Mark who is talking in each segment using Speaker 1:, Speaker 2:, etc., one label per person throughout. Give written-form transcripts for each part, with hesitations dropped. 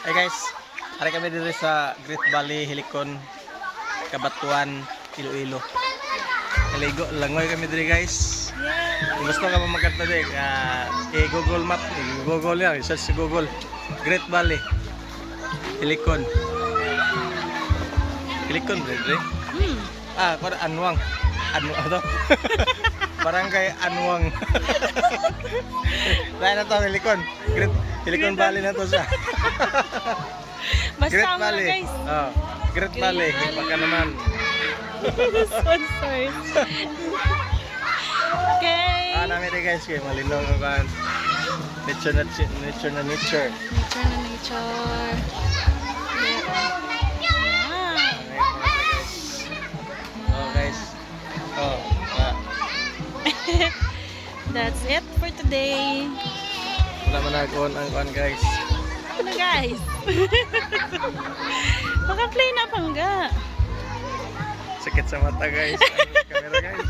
Speaker 1: Hey guys, hari kami dito sa Great Valley, Helicon, Kabatuan, Iloilo. Naligo, langoy kami dito guys. Kung gusto ka magkanta dito, Google Map, Google yan, search sa Google. Great Valley, Helicon. Helicon, dito. Kuda Anwang. Anwang ito. Barangay Anwang. Dahil na ito, Helicon. Helicon Valley na ito siya. Great Valley.
Speaker 2: Guys.
Speaker 1: Oh, Great Valley. Baka naman.
Speaker 2: Sponsors. Okay.
Speaker 1: Namin din guys, kayo malinaw ka kan. Nature na nature.
Speaker 2: Nature na nature.
Speaker 1: Oh guys. Oh.
Speaker 2: That's it for today.
Speaker 1: Wala man ang kuan guys.
Speaker 2: Ano guys? Maka-play na pangga.
Speaker 1: Sakit sa mata guys. Ang camera guys.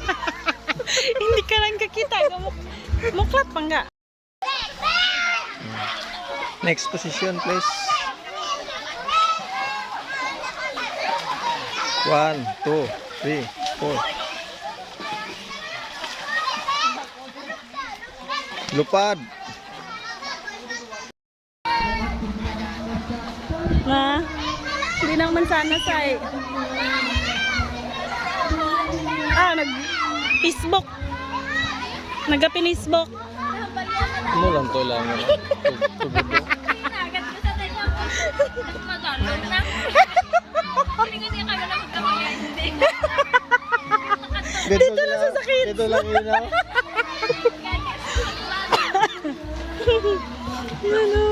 Speaker 2: Hindi ka lang kakita. Muklat pangga.
Speaker 1: Next position please. 1, 2, 3, 4. Lupad.
Speaker 2: Hindi naman sana say. Nag-Facebook. Nag-Facebook.
Speaker 1: Ano lang to lang. Tubudo.
Speaker 2: Dito lang sa sakit.
Speaker 1: Dito lang yun ako.
Speaker 2: Ano?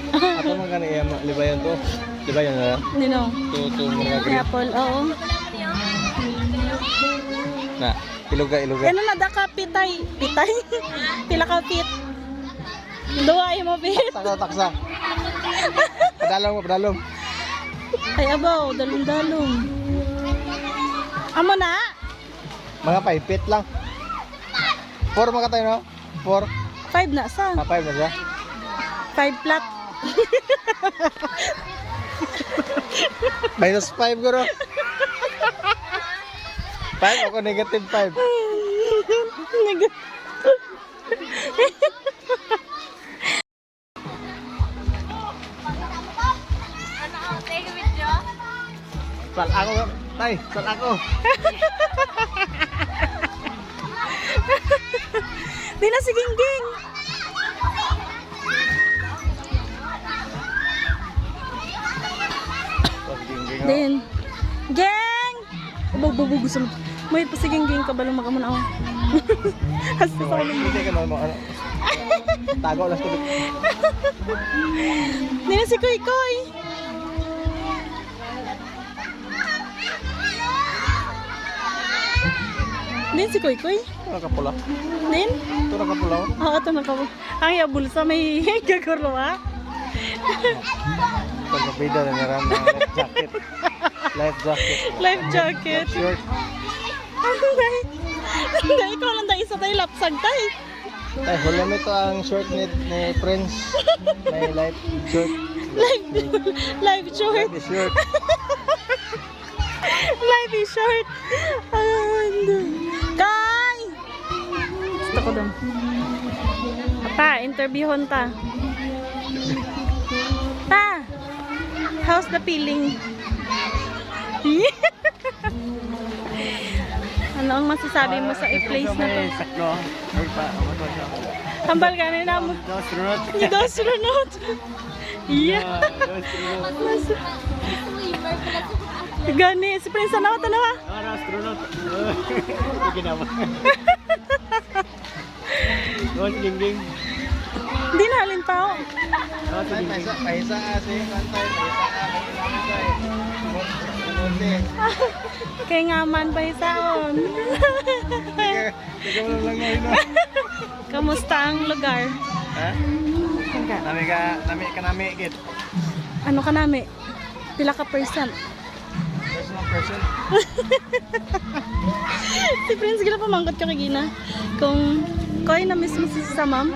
Speaker 1: Ako man ka na libayan to. Libayan na lang.
Speaker 2: Nino?
Speaker 1: To mga green.
Speaker 2: Apple, oo.
Speaker 1: Na, iluga.
Speaker 2: Ano na da ka pitay? Pitay? Pila ka pit? Duwa mo pit.
Speaker 1: Taksa. Padalong.
Speaker 2: Ay abaw, dalong-dalong. Amo na?
Speaker 1: Mga paipit lang. 4 mga tayo no? 4.
Speaker 2: 5 na sa.
Speaker 1: 5 na siya.
Speaker 2: 5 flat.
Speaker 1: Minus 5 guro. 5 ako negative 5. Sal ako. Tay, sal ako.
Speaker 2: Di na si Gingging. Din. Geng! Bububog gusto mo. May pa si Gingging ka balang magamon ako. Hasta sa ulo mo.
Speaker 1: Hindi ka naman ano. Tago lang tubig.
Speaker 2: Di na si Koy Koy. Din si Koy Koy.
Speaker 1: Ito nakapula.
Speaker 2: Din?
Speaker 1: Ito nakapula.
Speaker 2: Oo, ito nakapula. Ang bulsa may gaguro ha.
Speaker 1: Pagkabida na naran ng life jacket.
Speaker 2: Life jacket.
Speaker 1: Short.
Speaker 2: Dahil ko lang dahil isa tayo lapsag tayo.
Speaker 1: Tay, huli mo ito ang short ni Prince. May life short.
Speaker 2: Life short.
Speaker 1: Life is short.
Speaker 2: Life is short. Kay! Gusto ko doon. Pa, interviewon ta. Pa! How's the feeling? Ano ang masasabi mo sa i-place na to?
Speaker 1: Saklo.
Speaker 2: Hambal ka na mo. Yung astronaut. Yeah. Gani, si Prince na tanawa.
Speaker 1: Astronaut. Ginawa. Dos Gingging.
Speaker 2: Hindi na halin pa ako.
Speaker 1: Paisa kasi kantay.
Speaker 2: Kaya nga man pa isaon.
Speaker 1: Ikaw lang ngayon.
Speaker 2: Kamusta ang lugar?
Speaker 1: Ha? Nami git.
Speaker 2: Ano ka nami? Pila ka percent?
Speaker 1: Personal person.
Speaker 2: Si Prince gila pamangkot ka kay Gina. Kung koy na mismo si sa ma'am.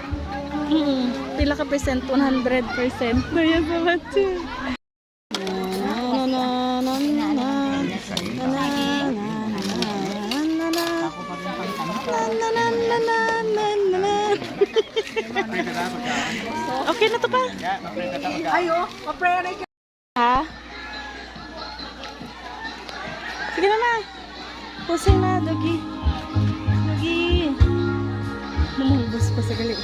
Speaker 2: Pila ka percent? 100%. Dayan sa batse. Okay na to pa?
Speaker 3: Ayo, pa-prayer na
Speaker 2: Ha? Sige na na. Pusay na, Dogi. Dogi. Namulbos pa sa gali.